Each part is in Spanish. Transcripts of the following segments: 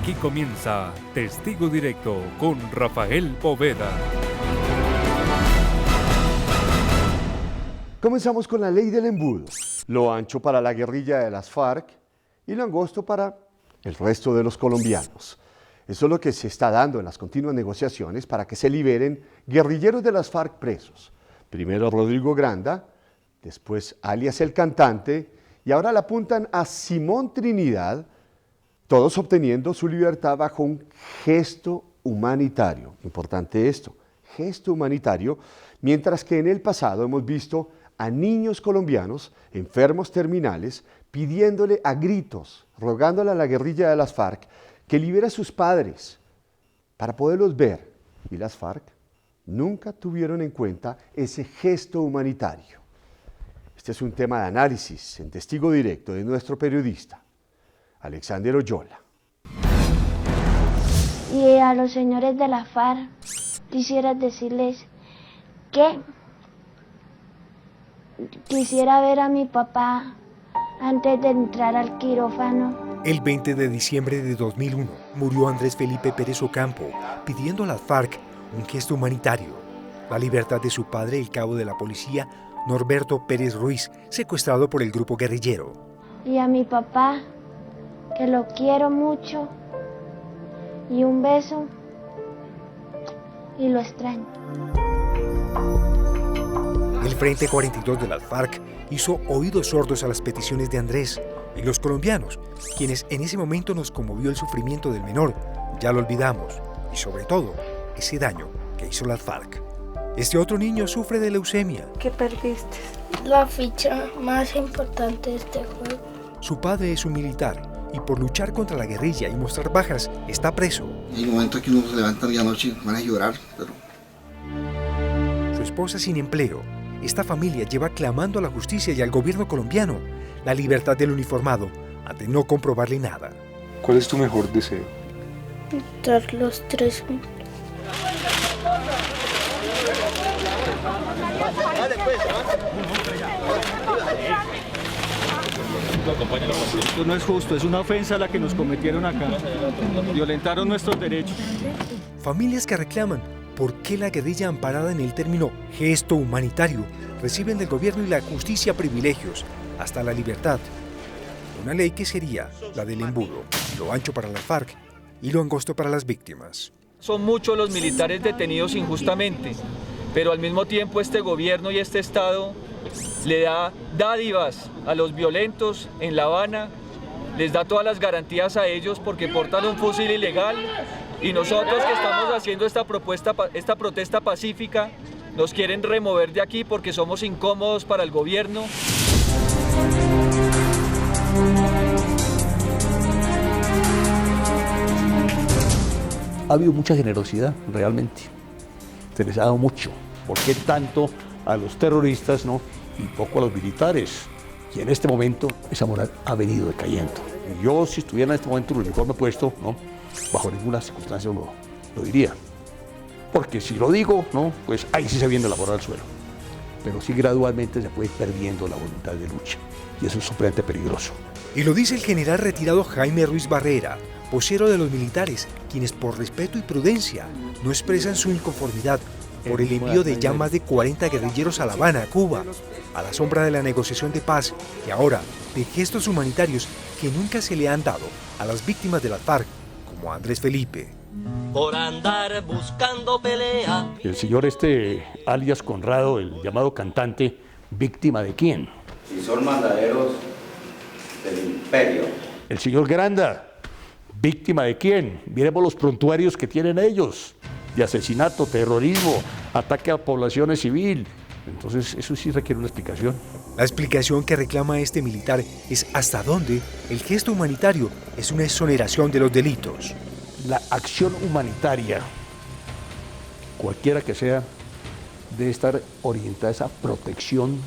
Aquí comienza Testigo Directo con Rafael Poveda. Comenzamos con la ley del embudo. Lo ancho para la guerrilla de las FARC y lo angosto para el resto de los colombianos. Eso es lo que se está dando en las continuas negociaciones para que se liberen guerrilleros de las FARC presos. Primero Rodrigo Granda, después alias El Cantante, y ahora le apuntan a Simón Trinidad, todos obteniendo su libertad bajo un gesto humanitario. Importante esto, gesto humanitario, mientras que en el pasado hemos visto a niños colombianos enfermos terminales pidiéndole a gritos, rogándole a la guerrilla de las FARC que libere a sus padres para poderlos ver. Y las FARC nunca tuvieron en cuenta ese gesto humanitario. Este es un tema de análisis en Testigo Directo de nuestro periodista, Alexander Oyola. Y a los señores de la FARC quisiera decirles que quisiera ver a mi papá antes de entrar al quirófano. El 20 de diciembre de 2001 murió Andrés Felipe Pérez Ocampo pidiendo a las FARC un gesto humanitario, la libertad de su padre, el cabo de la policía Norberto Pérez Ruiz, secuestrado por el grupo guerrillero. Y a mi papá, que lo quiero mucho, y un beso, y lo extraño. El Frente 42 de las FARC hizo oídos sordos a las peticiones de Andrés y los colombianos, quienes en ese momento nos conmovió el sufrimiento del menor, ya lo olvidamos, y sobre todo, ese daño que hizo las FARC. Este otro niño sufre de leucemia. ¿Qué perdiste? La ficha más importante de este juego. Su padre es un militar y por luchar contra la guerrilla y mostrar bajas está preso. Hay momentos que uno se levanta de noche, van a llorar, pero... Su esposa sin empleo. Esta familia lleva clamando a la justicia y al gobierno colombiano la libertad del uniformado ante no comprobarle nada. ¿Cuál es tu mejor deseo? Dar los 3 juntos. Esto no es justo, es una ofensa la que nos cometieron acá. Violentaron nuestros derechos. Familias que reclaman por qué la guerrilla amparada en el término gesto humanitario reciben del gobierno y la justicia privilegios hasta la libertad. Una ley que sería la del embudo, lo ancho para las FARC y lo angosto para las víctimas. Son muchos los militares detenidos injustamente, pero al mismo tiempo este gobierno y este Estado le da dádivas a los violentos en La Habana, les da todas las garantías a ellos porque portan un fusil ilegal y nosotros que estamos haciendo esta protesta pacífica nos quieren remover de aquí porque somos incómodos para el gobierno. Ha habido mucha generosidad, realmente. Se les ha dado mucho. ¿Por qué tanto a los terroristas, no, y poco a los militares? Y en este momento esa moral ha venido decayendo. Yo, si estuviera en este momento el uniforme puesto, no, bajo ninguna circunstancia lo diría. Porque si lo digo, no, pues ahí sí se viene la moral al suelo. Pero sí gradualmente se puede ir perdiendo la voluntad de lucha. Y eso es sumamente peligroso. Y lo dice el general retirado Jaime Ruiz Barrera, vocero de los militares, quienes por respeto y prudencia no expresan su inconformidad por el envío de ya más de 40 guerrilleros a La Habana, Cuba, a la sombra de la negociación de paz y ahora de gestos humanitarios que nunca se le han dado a las víctimas de las FARC, como Andrés Felipe. Por andar buscando pelea. El señor alias Conrado, el llamado Cantante, ¿víctima de quién? Si son mandaderos del imperio. El señor Granda, ¿víctima de quién? Miremos los prontuarios que tienen ellos, de asesinato, terrorismo, ataque a poblaciones civil. Entonces eso sí requiere una explicación. La explicación que reclama este militar es hasta dónde el gesto humanitario es una exoneración de los delitos. La acción humanitaria, cualquiera que sea, debe estar orientada a esa protección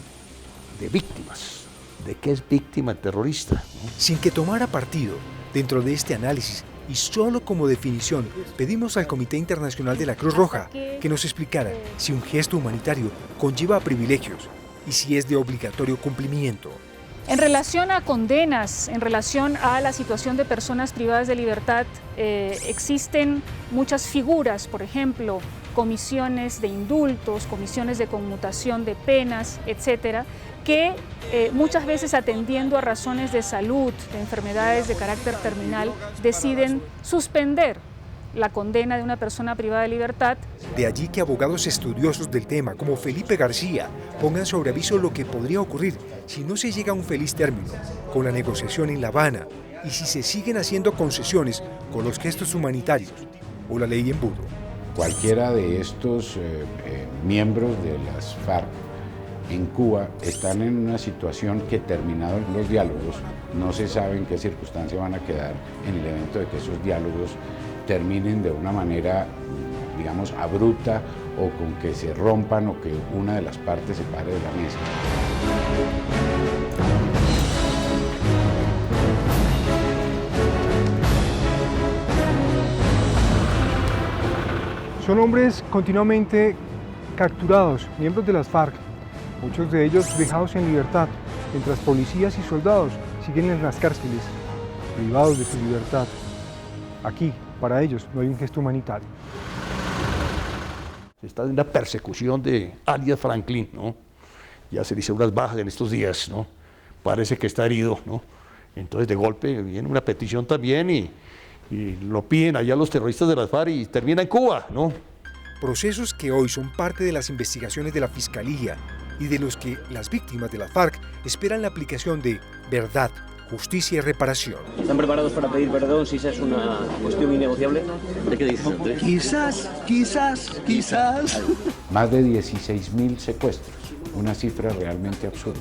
de víctimas. ¿De qué es víctima el terrorista? ¿No? Sin que tomara partido dentro de este análisis y solo como definición, pedimos al Comité Internacional de la Cruz Roja que nos explicara si un gesto humanitario conlleva privilegios y si es de obligatorio cumplimiento. En relación a condenas, en relación a la situación de personas privadas de libertad, existen muchas figuras, por ejemplo, comisiones de indultos, comisiones de conmutación de penas, etcétera, que muchas veces atendiendo a razones de salud, de enfermedades de carácter terminal, deciden suspender la condena de una persona privada de libertad. De allí que abogados estudiosos del tema, como Felipe García, pongan sobre aviso lo que podría ocurrir si no se llega a un feliz término con la negociación en La Habana y si se siguen haciendo concesiones con los gestos humanitarios o la ley en Embudo. Cualquiera de estos miembros de las FARC en Cuba están en una situación que, terminados los diálogos, no se sabe en qué circunstancia van a quedar en el evento de que esos diálogos terminen de una manera, digamos, abrupta, o con que se rompan o que una de las partes se pare de la mesa. Son hombres continuamente capturados, miembros de las FARC, muchos de ellos dejados en libertad, mientras policías y soldados siguen en las cárceles, privados de su libertad. Aquí, para ellos, no hay un gesto humanitario. Se está en una persecución de alias Franklin, ¿no? Ya se dice unas bajas en estos días, ¿no? Parece que está herido, ¿no? Entonces de golpe viene una petición también y lo piden allá los terroristas de las FARC y termina en Cuba, ¿no? Procesos que hoy son parte de las investigaciones de la Fiscalía y de los que las víctimas de la FARC esperan la aplicación de verdad, justicia y reparación. ¿Están preparados para pedir perdón si esa es una cuestión innegociable? ¿De qué dices, Andrés? Quizás. Más de 16.000 secuestros, una cifra realmente absurda.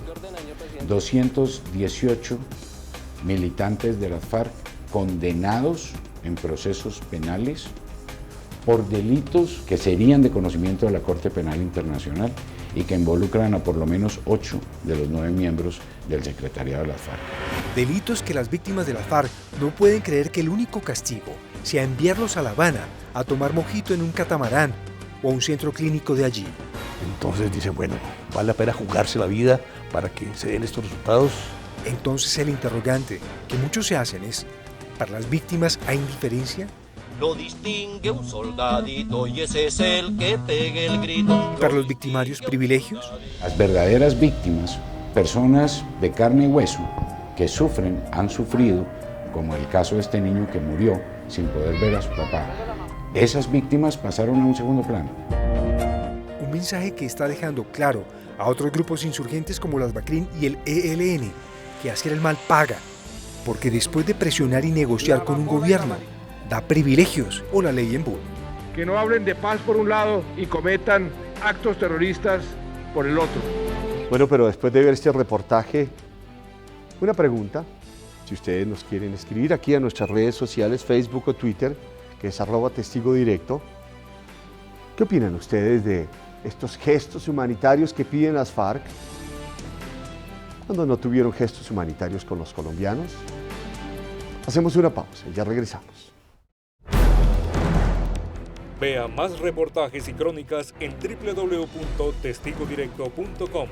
218 militantes de las FARC condenados en procesos penales por delitos que serían de conocimiento de la Corte Penal Internacional y que involucran a por lo menos 8 de los 9 miembros del secretariado de las FARC. Delitos que las víctimas de la FARC no pueden creer que el único castigo sea enviarlos a La Habana a tomar mojito en un catamarán o a un centro clínico de allí. Entonces dicen, bueno, vale la pena jugarse la vida para que se den estos resultados. Entonces el interrogante que muchos se hacen es, ¿para las víctimas hay indiferencia? Lo distingue un soldadito y ese es el que pegue el grito. ¿Para los victimarios privilegios? Las verdaderas víctimas, personas de carne y hueso, que sufren, han sufrido, como el caso de este niño que murió sin poder ver a su papá. Esas víctimas pasaron a un segundo plano. Un mensaje que está dejando claro a otros grupos insurgentes como las BACRIM y el ELN, que hacer el mal paga, porque después de presionar y negociar con un gobierno, da privilegios o la ley en Embudo. Que no hablen de paz por un lado y cometan actos terroristas por el otro. Bueno, pero después de ver este reportaje, una pregunta, si ustedes nos quieren escribir aquí a nuestras redes sociales, Facebook o Twitter, que es @testigodirecto, ¿qué opinan ustedes de estos gestos humanitarios que piden las FARC cuando no tuvieron gestos humanitarios con los colombianos? Hacemos una pausa y ya regresamos. Vea más reportajes y crónicas en www.testigodirecto.com.